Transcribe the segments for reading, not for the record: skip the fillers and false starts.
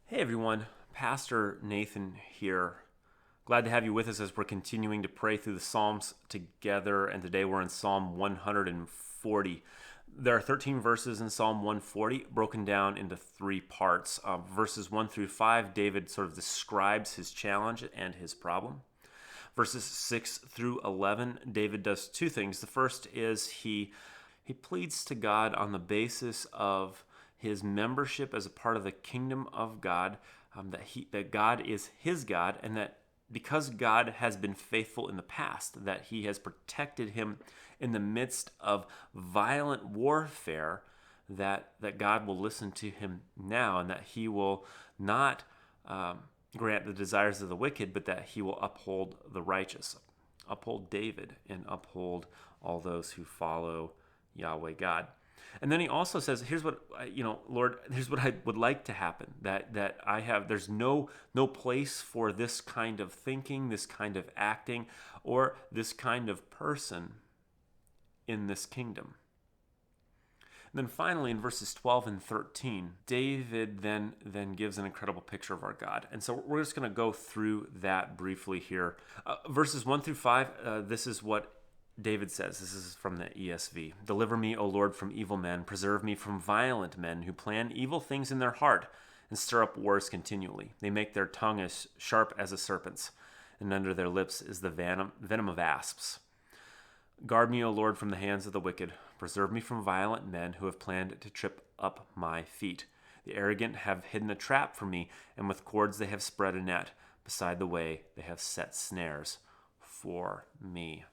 Hey everyone, Pastor Nathan here. Glad to have you with us as we're continuing to pray through the Psalms together, and today we're in Psalm 140. There are 13 verses in Psalm 140, broken down into three parts. Verses 1 through 5, David sort of describes his challenge and his problem. Verses 6 through 11, David does two things. The first is he pleads to God on the basis of his membership as a part of the kingdom of God, that God is his God, and that because God has been faithful in the past, that he has protected him in the midst of violent warfare, that God will listen to him now, and that he will not grant the desires of the wicked, but that he will uphold the righteous, uphold David, and uphold all those who follow Yahweh God. And then he also says, "Here's what Lord. Here's what I would like to happen. That I have. There's no place for this kind of thinking, this kind of acting, or this kind of person in this kingdom." And then finally, in verses 12 and 13, David then gives an incredible picture of our God. And so we're just going to go through that briefly here. Verses 1 through 5. This is what David says. This is from the ESV. "Deliver me, O Lord, from evil men. Preserve me from violent men who plan evil things in their heart and stir up wars continually. They make their tongue as sharp as a serpent's, and under their lips is the venom of asps. Guard me, O Lord, from the hands of the wicked. Preserve me from violent men who have planned to trip up my feet. The arrogant have hidden a trap for me, and with cords they have spread a net. Beside the way they have set snares for me."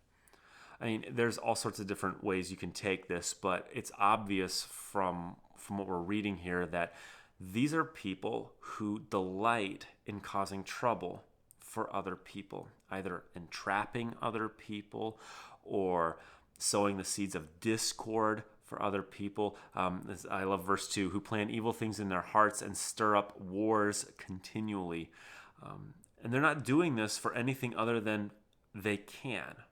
I mean, there's all sorts of different ways you can take this, but it's obvious from what we're reading here that these are people who delight in causing trouble for other people, either entrapping other people or sowing the seeds of discord for other people. I love verse 2, "who plan evil things in their hearts and stir up wars continually." And they're not doing this for anything other than they can.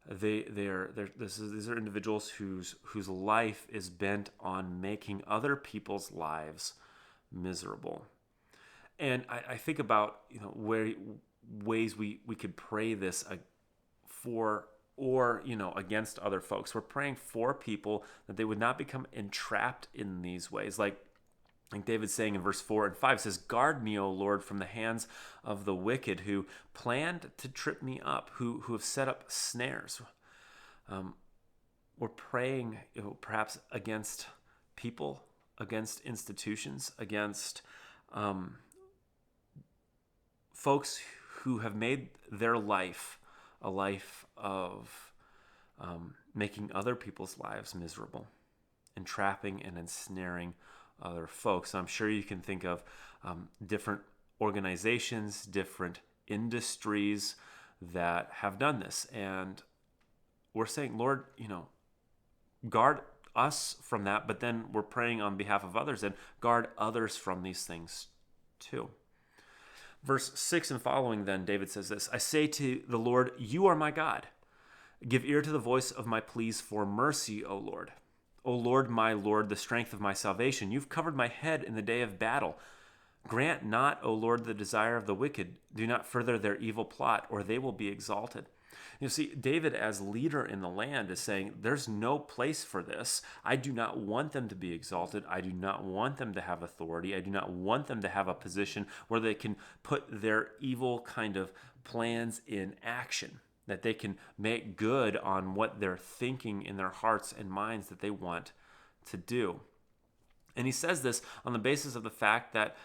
These are individuals whose life is bent on making other people's lives miserable. And I think about ways we could pray this for or against other folks. We're praying for people that they would not become entrapped in these ways, like David's saying in verse 4 and 5, says, "Guard me, O Lord, from the hands of the wicked who planned to trip me up, who have set up snares." We're praying perhaps against people, against institutions, against folks who have made their life a life of making other people's lives miserable, entrapping and ensnaring other folks. I'm sure you can think of different organizations, different industries that have done this. And we're saying, Lord, guard us from that, but then we're praying on behalf of others and guard others from these things too. Verse 6 and following, then David says this, "I say to the Lord, you are my God. Give ear to the voice of my pleas for mercy, O Lord. O Lord, my Lord, the strength of my salvation. You've covered my head in the day of battle. Grant not, O Lord, the desire of the wicked. Do not further their evil plot, or they will be exalted." You see, David, as leader in the land, is saying, there's no place for this. I do not want them to be exalted. I do not want them to have authority. I do not want them to have a position where they can put their evil kind of plans in action, that they can make good on what they're thinking in their hearts and minds that they want to do. And he says this on the basis of the fact that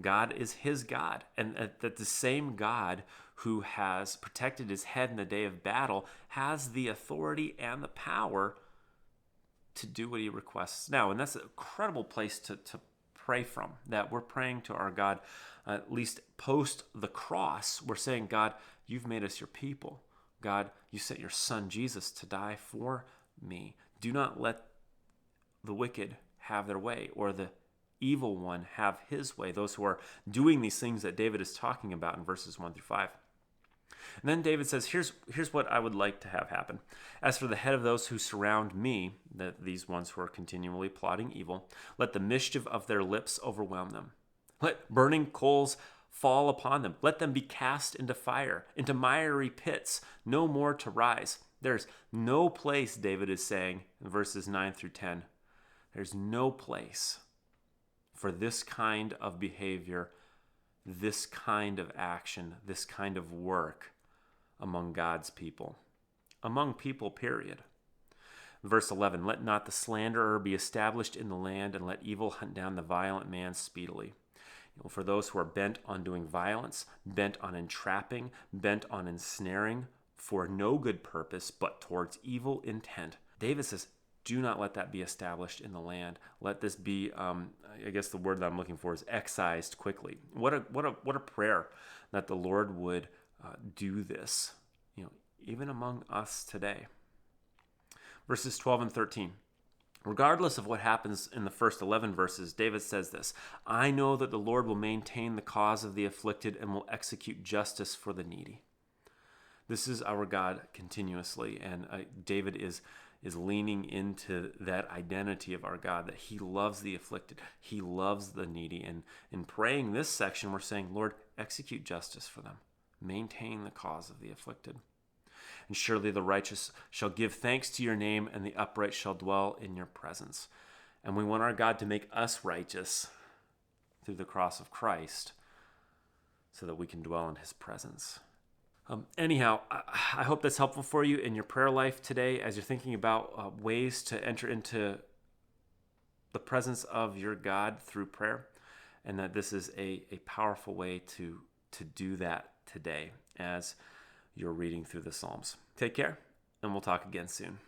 God is his God, and that the same God who has protected his head in the day of battle has the authority and the power to do what he requests now. And that's an incredible place to pray from, that we're praying to our God, at least post the cross. We're saying, God, you've made us your people. God, you sent your son Jesus to die for me. Do not let the wicked have their way, or the evil one have his way, those who are doing these things that David is talking about in verses 1 through 5. And then David says, here's what I would like to have happen. As for the head of those who surround me, these ones who are continually plotting evil, let the mischief of their lips overwhelm them. Let burning coals fall upon them. Let them be cast into fire, into miry pits, no more to rise. There's no place, David is saying in verses 9 through 10, there's no place for this kind of behavior, this kind of action, this kind of work among God's people. Among people, period. Verse 11, let not the slanderer be established in the land, and let evil hunt down the violent man speedily. For those who are bent on doing violence, bent on entrapping, bent on ensnaring, for no good purpose, but towards evil intent. David says, do not let that be established in the land. Let this be, I guess the word that I'm looking for is excised quickly. What a prayer that the Lord would do this, even among us today. Verses 12 and 13. Regardless of what happens in the first 11 verses, David says this, I know that the Lord will maintain the cause of the afflicted and will execute justice for the needy. This is our God continuously, and David is leaning into that identity of our God, that he loves the afflicted, he loves the needy. And in praying this section, we're saying, Lord, execute justice for them. Maintain the cause of the afflicted. And surely the righteous shall give thanks to your name, and the upright shall dwell in your presence. And we want our God to make us righteous through the cross of Christ so that we can dwell in his presence. Anyhow, I hope that's helpful for you in your prayer life today as you're thinking about ways to enter into the presence of your God through prayer, and that this is a powerful way to do that today as you're reading through the Psalms. Take care, and we'll talk again soon.